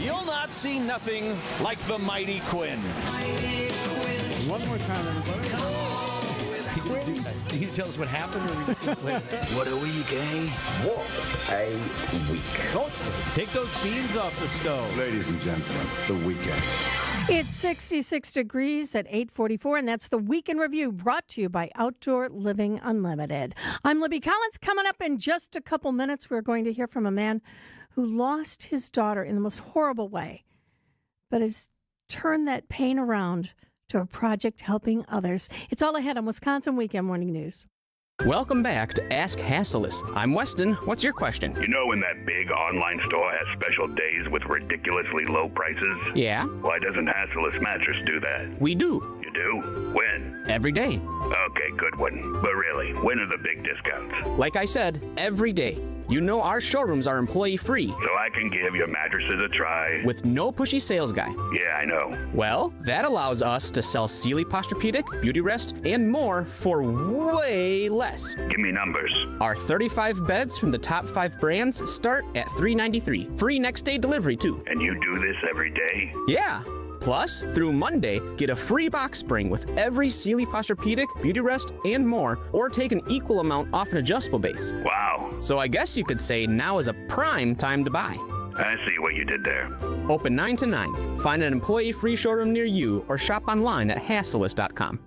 You'll not see nothing like the mighty Quinn. One more time, everybody. Can you tell us what happened, or are we just going to play this? What a week, eh? What a week. Take those beans off the stove. Ladies and gentlemen, the weekend. It's 66 degrees at 8:44, and that's the Week in Review, brought to you by Outdoor Living Unlimited. I'm Libby Collins. Coming up in just a couple minutes, we're going to hear from a man who lost his daughter in the most horrible way, but has turned that pain around to a project helping others. It's all ahead on Wisconsin Weekend Morning News. Welcome back to Ask Hasselus. I'm Weston. What's your question? You know when that big online store has special days with ridiculously low prices? Yeah. Why doesn't Hasselus Mattress do that? We do. You do? When? Every day. Okay, good one. But really, when are the big discounts? Like I said, every day. You know our showrooms are employee-free. So I can give your mattresses a try. With no pushy sales guy. Yeah, I know. Well, that allows us to sell Sealy Posturepedic, Beauty Rest, and more for way less. Give me numbers. Our 35 beds from the top 5 brands start at $393. Free next day delivery, too. And you do this every day? Yeah. Plus, through Monday, get a free box spring with every Sealy Posturepedic, Beauty Rest, and more, or take an equal amount off an adjustable base. Wow. So I guess you could say now is a prime time to buy. I see what you did there. Open 9 to 9. Find an employee-free showroom near you or shop online at Hasselus.com.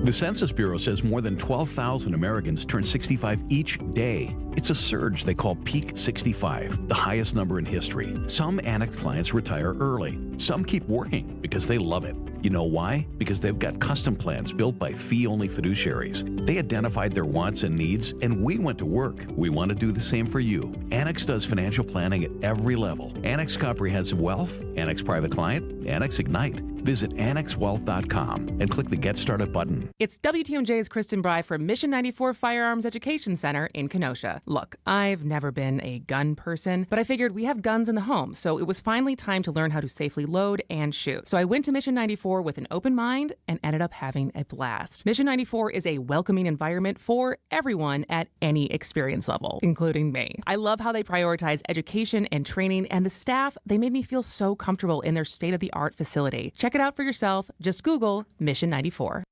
The Census Bureau says more than 12,000 Americans turn 65 each day. It's a surge they call Peak 65, the highest number in history. Some Annex clients retire early. Some keep working because they love it. You know why? Because they've got custom plans built by fee-only fiduciaries. They identified their wants and needs, and we went to work. We want to do the same for you. Annex does financial planning at every level. Annex Comprehensive Wealth, Annex Private Client, Annex Ignite. Visit AnnexWealth.com and click the Get Started button. It's WTMJ's Kristen Bry from Mission 94 Firearms Education Center in Kenosha. Look, I've never been a gun person, but I figured we have guns in the home, so it was finally time to learn how to safely load and shoot. So I went to Mission 94 with an open mind and ended up having a blast. Mission 94 is a welcoming environment for everyone at any experience level, including me. I love how they prioritize education and training, and the staff, they made me feel so comfortable in their state-of-the-art facility. Check it out for yourself. Just Google Mission 94.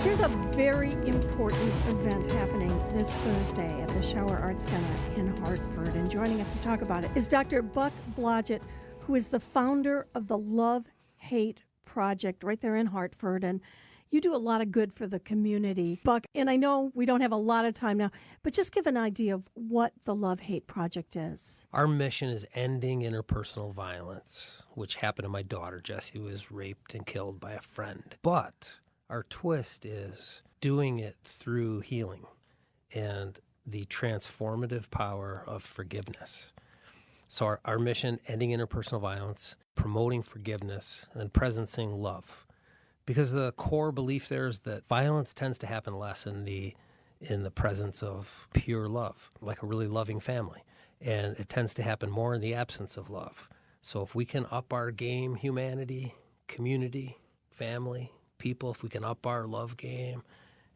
There's a very important event happening this Thursday at the Shower Arts Center in Hartford. And joining us to talk about it is Dr. Buck Blodgett, who is the founder of the Love Hate Project right there in Hartford. And you do a lot of good for the community, Buck. And I know we don't have a lot of time now, but just give an idea of what the Love Hate Project is. Our mission is ending interpersonal violence, which happened to my daughter. Jessie was raped and killed by a friend. But our twist is doing it through healing and the transformative power of forgiveness. So our mission, ending interpersonal violence, promoting forgiveness, and then presencing love. Because the core belief there is that violence tends to happen less in the presence of pure love, like a really loving family. And it tends to happen more in the absence of love. So if we can up our game, humanity, community, family, people, if we can up our love game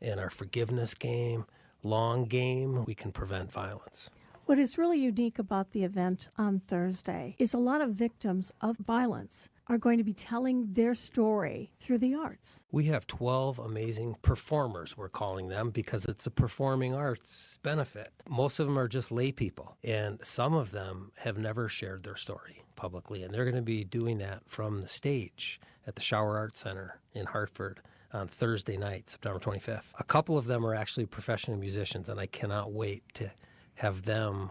and our forgiveness game, long game, we can prevent violence. What is really unique about the event on Thursday is a lot of victims of violence are going to be telling their story through the arts. We have 12 amazing performers, we're calling them, because it's a performing arts benefit. Most of them are just lay people, and some of them have never shared their story publicly, and they're going to be doing that from the stage at the Shower Arts Center in Hartford on Thursday night, September 25th. A couple of them are actually professional musicians, and I cannot wait to have them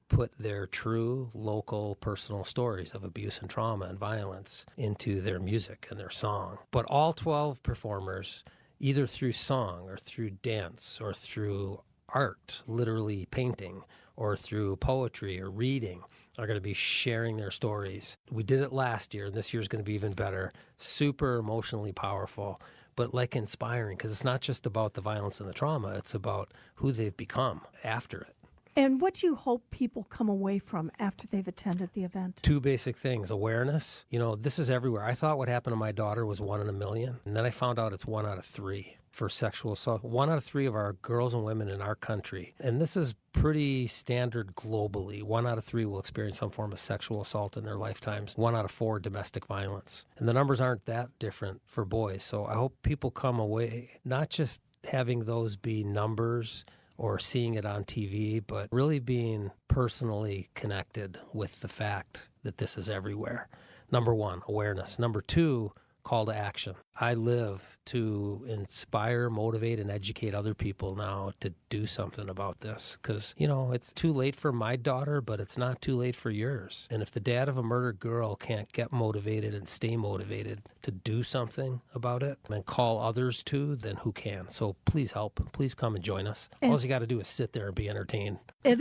put their true local personal stories of abuse and trauma and violence into their music and their song. But all 12 performers, either through song or through dance or through art, literally painting, or through poetry or reading, are going to be sharing their stories. We did it last year, and this year's going to be even better. Super emotionally powerful, but like inspiring, because it's not just about the violence and the trauma, it's about who they've become after it. And what do you hope people come away from after they've attended the event? Two basic things. Awareness. You know, this is everywhere. I thought what happened to my daughter was 1 in a million. And then I found out it's 1 out of 3 for sexual assault. 1 out of 3 of our girls and women in our country. And this is pretty standard globally. 1 out of 3 will experience some form of sexual assault in their lifetimes. 1 out of 4 domestic violence. And the numbers aren't that different for boys. So I hope people come away not just having those be numbers or seeing it on TV, but really being personally connected with the fact that this is everywhere. Number 1, awareness. Number 2, call to action. I live to inspire, motivate, and educate other people now to do something about this. Because, you know, it's too late for my daughter, but it's not too late for yours. And if the dad of a murdered girl can't get motivated and stay motivated to do something about it and call others to, then who can? So please help. Please come and join us. All you got to do is sit there and be entertained.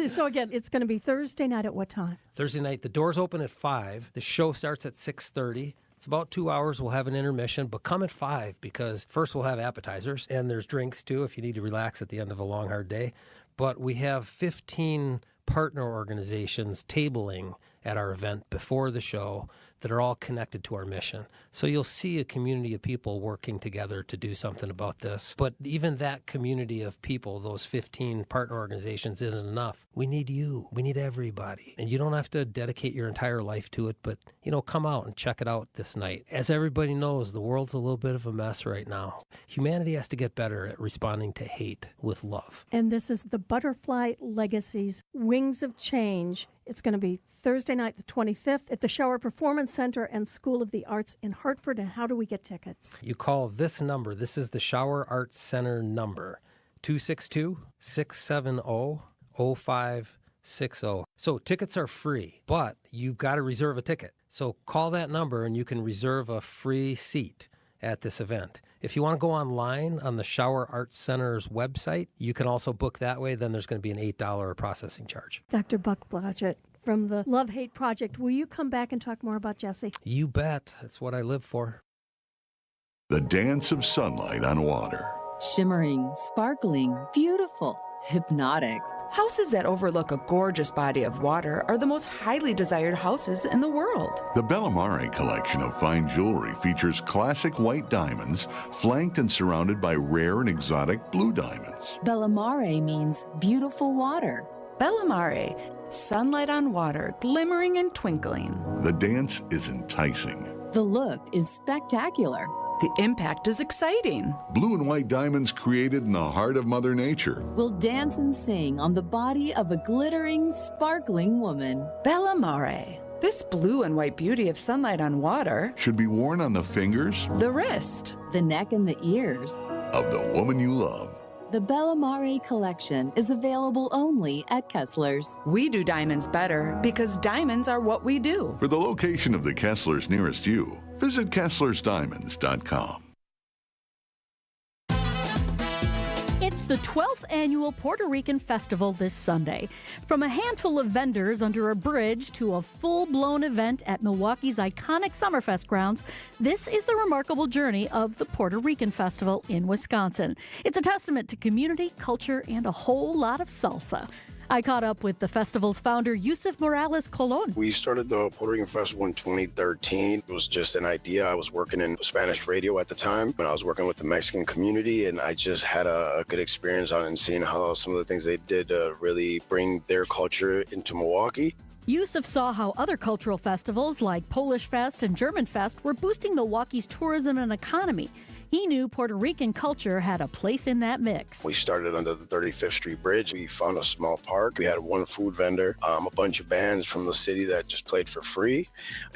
So again, it's going to be Thursday night at what time? Thursday night, the doors open at 5. The show starts at 6:30. It's about 2 hours. We'll have an intermission, but come at 5 because first we'll have appetizers and there's drinks too if you need to relax at the end of a long, hard day. But we have 15 partner organizations tabling at our event before the show that are all connected to our mission. So you'll see a community of people working together to do something about this. But even that community of people, those 15 partner organizations, isn't enough. We need you. We need everybody. And you don't have to dedicate your entire life to it, but, you know, come out and check it out this night. As everybody knows, the world's a little bit of a mess right now. Humanity has to get better at responding to hate with love. And this is the Butterfly Legacies Wings of Change. It's going to be Thursday night, the 25th, at the Shower Performance Center and School of the Arts in Hartford. And how do we get tickets? You call this number. This is the Shower Arts Center number, 262-670-0560. So tickets are free, but you've got to reserve a ticket. So call that number and you can reserve a free seat at this event. If you want to go online on the Shower Arts Center's website, you can also book that way. Then there's going to be an $8 processing charge. Dr. Buck Blodgett from the Love Hate Project. Will you come back and talk more about Jesse? You bet. That's what I live for. The dance of sunlight on water. Shimmering, sparkling, beautiful, hypnotic. Houses that overlook a gorgeous body of water are the most highly desired houses in the world. The Bellamare collection of fine jewelry features classic white diamonds flanked and surrounded by rare and exotic blue diamonds. Bellamare means beautiful water. Bellamare, sunlight on water, glimmering and twinkling. The dance is enticing. The look is spectacular. The impact is exciting. Blue and white diamonds created in the heart of Mother Nature will dance and sing on the body of a glittering, sparkling woman. Bellamare. This blue and white beauty of sunlight on water should be worn on the fingers, the wrist, the neck, and the ears of the woman you love. The Bellamare collection is available only at Kessler's. We do diamonds better because diamonds are what we do. For the location of the Kessler's nearest you, visit KesslersDiamonds.com. It's the 12th annual Puerto Rican Festival this Sunday. From a handful of vendors under a bridge to a full-blown event at Milwaukee's iconic Summerfest grounds, this is the remarkable journey of the Puerto Rican Festival in Wisconsin. It's a testament to community, culture, and a whole lot of salsa. I caught up with the festival's founder, Yusuf Morales Colon. We started the Puerto Rican Festival in 2013. It was just an idea. I was working in Spanish radio at the time, and I was working with the Mexican community, and I just had a good experience on it and seeing how some of the things they did really bring their culture into Milwaukee. Yusuf saw how other cultural festivals like Polish Fest and German Fest were boosting Milwaukee's tourism and economy. He knew Puerto Rican culture had a place in that mix. We started under the 35th Street Bridge. We found a small park. We had one food vendor, a bunch of bands from the city that just played for free.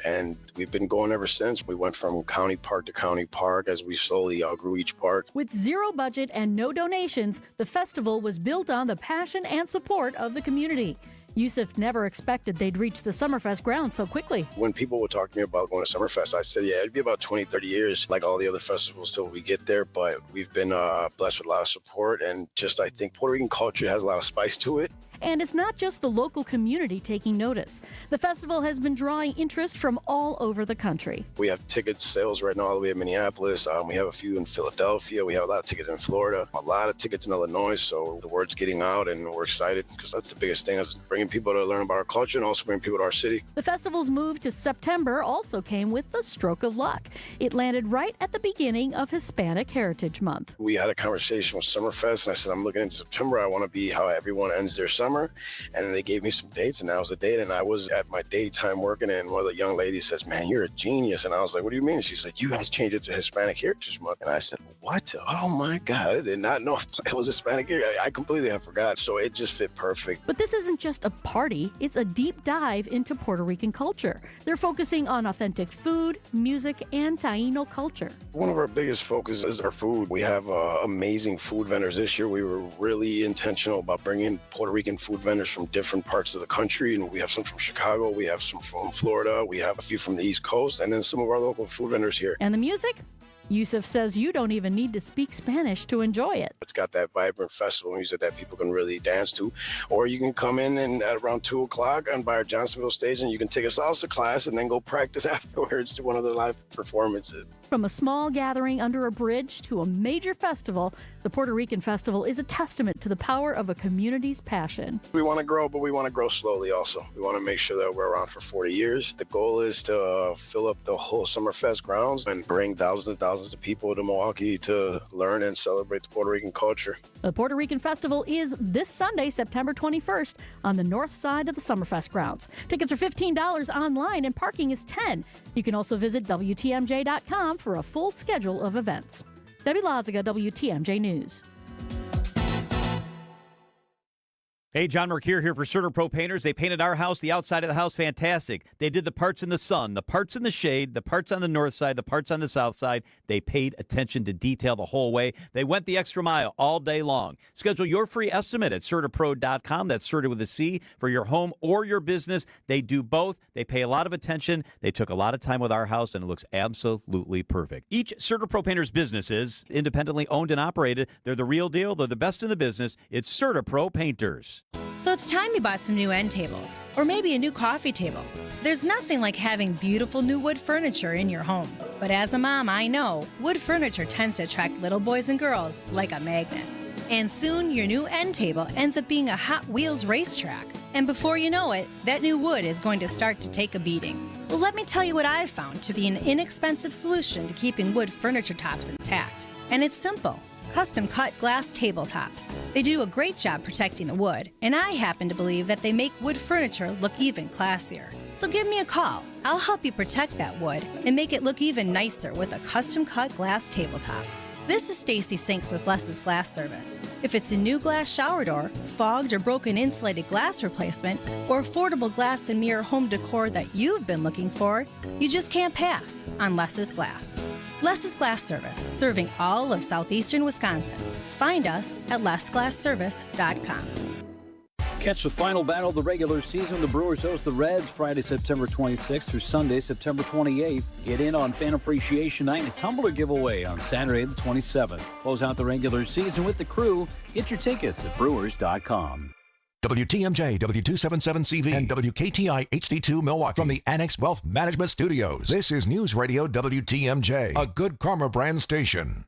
And we've been going ever since. We went from county park to county park as we slowly outgrew each park. With zero budget and no donations, the festival was built on the passion and support of the community. Yusuf never expected they'd reach the Summerfest grounds so quickly. When people would talk to me about going to Summerfest, I said, yeah, it'd be about 20, 30 years, like all the other festivals till we get there. But we've been blessed with a lot of support. And just, I think Puerto Rican culture has a lot of spice to it. And it's not just the local community taking notice. The festival has been drawing interest from all over the country. We have ticket sales right now all the way in Minneapolis. We have a few in Philadelphia. We have a lot of tickets in Florida, a lot of tickets in Illinois. So the word's getting out and we're excited because that's the biggest thing, is bringing people to learn about our culture and also bringing people to our city. The festival's move to September also came with a stroke of luck. It landed right at the beginning of Hispanic Heritage Month. We had a conversation with Summerfest and I said, I'm looking into September. I want to be how everyone ends their summer. And then they gave me some dates, and that was the date. And I was at my daytime working, and one of the young ladies says, man, you're a genius. And I was like, what do you mean? She said, you guys changed it to Hispanic Heritage Month. And I said, what? Oh my God, I did not know it was Hispanic Heritage. I completely have forgot. So it just fit perfect. But this isn't just a party, it's a deep dive into Puerto Rican culture. They're focusing on authentic food, music, and Taino culture. One of our biggest focuses is our food. We have amazing food vendors. This year we were really intentional about bringing Puerto Rican food vendors from different parts of the country. And we have some from Chicago, we have some from Florida, we have a few from the East Coast, and then some of our local food vendors here. And the music? Yusuf says you don't even need to speak Spanish to enjoy it. It's got that vibrant festival music that people can really dance to. Or you can come in and at around 2 o'clock and by our Johnsonville stage, and you can take a salsa class and then go practice afterwards to one of the live performances. From a small gathering under a bridge to a major festival, the Puerto Rican Festival is a testament to the power of a community's passion. We want to grow, but we want to grow slowly also. We want to make sure that we're around for 40 years. The goal is to fill up the whole Summerfest grounds and bring thousands and thousands of people to Milwaukee to learn and celebrate the Puerto Rican culture. The Puerto Rican Festival is this Sunday, September 21st, on the north side of the Summerfest grounds. Tickets are $15 online and parking is $10. You can also visit WTMJ.com for a full schedule of events. Debbie Lazaga, WTMJ News. Hey, John Mercure here for Cerner Pro Painters. They painted our house, the outside of the house, fantastic. They did the parts in the sun, the parts in the shade, the parts on the north side, the parts on the south side. They paid attention to detail the whole way. They went the extra mile all day long. Schedule your free estimate at CertaPro.com. That's Certa with a C for your home or your business. They do both. They pay a lot of attention. They took a lot of time with our house, and it looks absolutely perfect. Each Cerner Pro Painters business is independently owned and operated. They're the real deal. They're the best in the business. It's Certa Pro Painters. So it's time you bought some new end tables, or maybe a new coffee table. There's nothing like having beautiful new wood furniture in your home. But as a mom, I know wood furniture tends to attract little boys and girls like a magnet. And soon your new end table ends up being a Hot Wheels racetrack. And before you know it, that new wood is going to start to take a beating. Well, let me tell you what I've found to be an inexpensive solution to keeping wood furniture tops intact. And it's simple. Custom cut glass tabletops. They do a great job protecting the wood, and I happen to believe that they make wood furniture look even classier. So give me a call. I'll help you protect that wood and make it look even nicer with a custom cut glass tabletop. This is Stacy Sinks with Les's Glass Service. If it's a new glass shower door, fogged or broken insulated glass replacement, or affordable glass and mirror home decor that you've been looking for, you just can't pass on Les's Glass. Les's Glass Service, serving all of southeastern Wisconsin. Find us at lesglassservice.com. Catch the final battle of the regular season. The Brewers host the Reds Friday, September 26th through Sunday, September 28th. Get in on Fan Appreciation Night and a tumbler giveaway on Saturday the 27th. Close out the regular season with the Crew. Get your tickets at brewers.com. WTMJ, W277CV, and WKTI HD2 Milwaukee from the Annex Wealth Management Studios. This is News Radio WTMJ, a good karma brand station.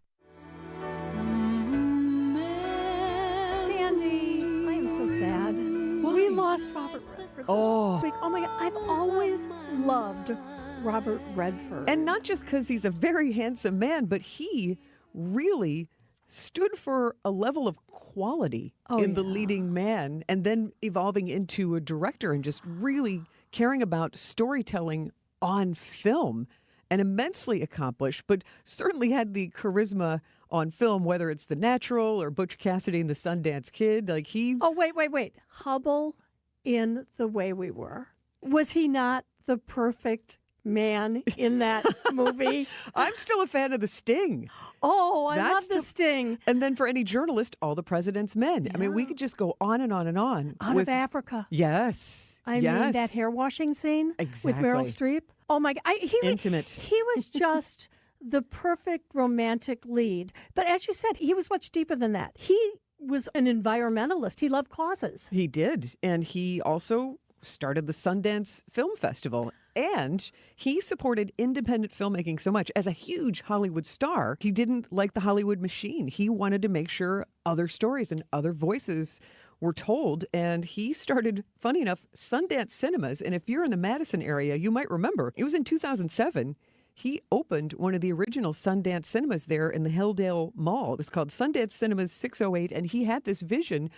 Sandy, I am so sad. We lost Robert Redford this week. Oh my God, I've always loved Robert Redford. And not just because he's a very handsome man, but he really stood for a level of quality in the leading man, and then evolving into a director and just really caring about storytelling on film, and immensely accomplished, but certainly had the charisma on film, whether it's The Natural or Butch Cassidy and the Sundance Kid. Like he... Oh, wait. Hubble in The Way We Were. Was he not the perfect man in that movie? I'm still a fan of The Sting. Oh, I love The Sting. And then for any journalist, All the President's Men. Yeah. I mean, we could just go on and on and on. Out of Africa. Yes. I mean, that hair washing scene with Meryl Streep. Oh, my God. Intimate. He was just the perfect romantic lead. But as you said, he was much deeper than that. He was an environmentalist. He loved causes. He did. And he also started the Sundance Film Festival. And he supported independent filmmaking so much. As a huge Hollywood star, he didn't like the Hollywood machine. He wanted to make sure other stories and other voices were told. And he started, funny enough, Sundance Cinemas. And if you're in the Madison area, you might remember, it was in 2007. He opened one of the original Sundance Cinemas there in the Hilldale Mall. It was called Sundance Cinemas 608. And he had this vision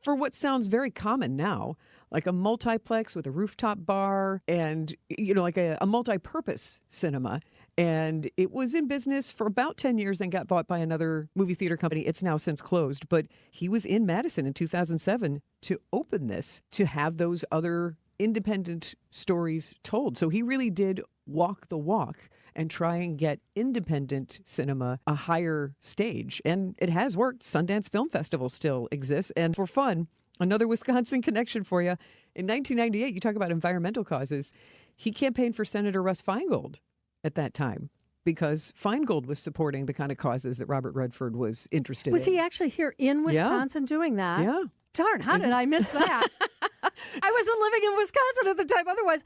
for what sounds very common now, like a multiplex with a rooftop bar and, like a multi-purpose cinema. And it was in business for about 10 years, then got bought by another movie theater company. It's now since closed. But he was in Madison in 2007 to open this, to have those other independent stories told. So he really did walk the walk and try and get independent cinema a higher stage. And it has worked. Sundance Film Festival still exists. And for fun, another Wisconsin connection for you. In 1998, you talk about environmental causes. He campaigned for Senator Russ Feingold at that time because Feingold was supporting the kind of causes that Robert Redford was interested in. Was he actually here in Wisconsin doing that? Yeah. Darn, how did I miss that? I wasn't living in Wisconsin at the time. Otherwise,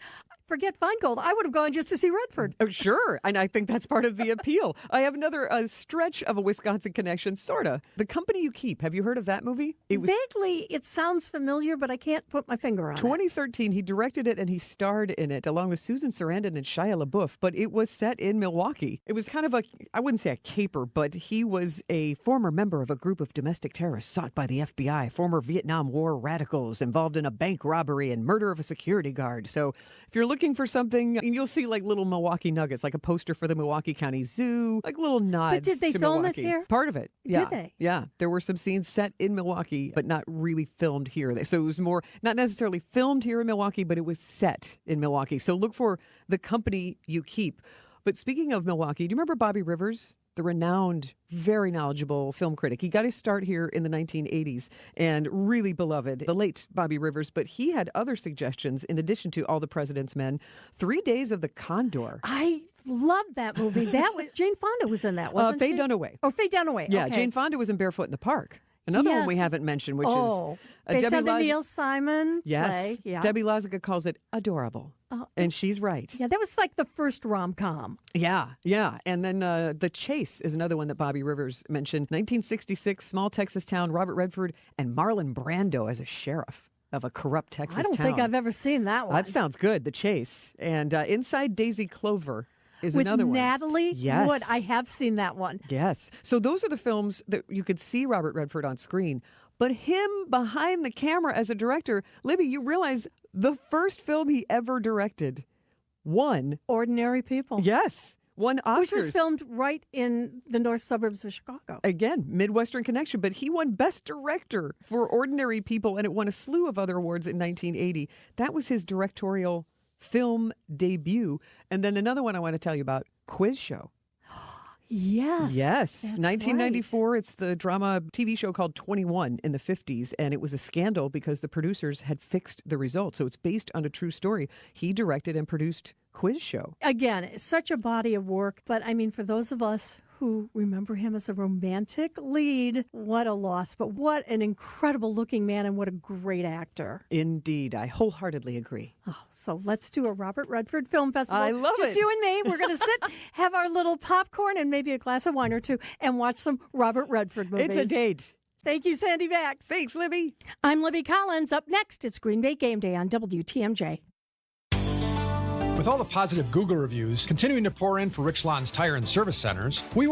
forget Feingold. I would have gone just to see Redford. Oh, sure. And I think that's part of the appeal. I have another stretch of a Wisconsin connection, sort of. The Company You Keep. Have you heard of that movie? Vaguely, it sounds familiar, but I can't put my finger on 2013, he directed it and he starred in it along with Susan Sarandon and Shia LaBeouf, but it was set in Milwaukee. It was kind of I wouldn't say a caper, but he was a former member of a group of domestic terrorists sought by the FBI, former Vietnam War radicals involved in a bank robbery and murder of a security guard. So if you're looking looking for something, and you'll see like little Milwaukee nuggets, like a poster for the Milwaukee County Zoo, like little nods. But did they to film Milwaukee. it here? Part of it. Yeah. Did they? Yeah. There were some scenes set in Milwaukee, but not really filmed here. So it was more, not necessarily filmed here in Milwaukee, but it was set in Milwaukee. So look for The Company You Keep. But speaking of Milwaukee, do you remember Bobby Rivers? The renowned, very knowledgeable film critic. He got his start here in the 1980s and really beloved, the late Bobby Rivers. But he had other suggestions in addition to All the President's Men. 3 Days of the Condor. I loved that movie. That was Jane Fonda was in that, wasn't Faye she? Dunaway. Oh, Faye Dunaway. Yeah, okay. Jane Fonda was in Barefoot in the Park. Another one we Yes. haven't mentioned, which is based on the Neil Simon play. Yeah. Debbie Lozica calls it adorable. And she's right. Yeah, that was like the first rom-com. Yeah, yeah. And then The Chase is another one that Bobby Rivers mentioned. 1966, small Texas town, Robert Redford and Marlon Brando as a sheriff of a corrupt Texas I don't town. think I've ever seen that one. That sounds good, The Chase. And Inside Daisy Clover is With another one. Natalie Yes. Wood. I have seen that one. Yes. So those are the films that you could see Robert Redford on screen. But him behind the camera as a director, Libby, you realize the first film he ever directed won. Ordinary People. Yes. Won Oscars. Which was filmed right in the north suburbs of Chicago. Again, Midwestern connection, but he won Best Director for Ordinary People, and it won a slew of other awards in 1980. That was his directorial film debut. And then another one I want to tell you about, Quiz Show. Yes. Yes. That's 1994. It's the drama TV show called 21 in the 50s. And it was a scandal because the producers had fixed the results. So it's based on a true story. He directed and produced Quiz Show. Again, it's such a body of work. But I mean, for those of us who remember him as a romantic lead, what a loss. But what an incredible looking man and what a great actor. Indeed. I wholeheartedly agree. Oh, so let's do a Robert Redford Film Festival. I love Just it. you and me. We're going to sit, have our little popcorn and maybe a glass of wine or two and watch some Robert Redford movies. It's a date. Thank you, Sandy Bax. Thanks, Libby. I'm Libby Collins. Up next, it's Green Bay Game Day on WTMJ. With all the positive Google reviews continuing to pour in for Rich Lawn's Tire and Service Centers, we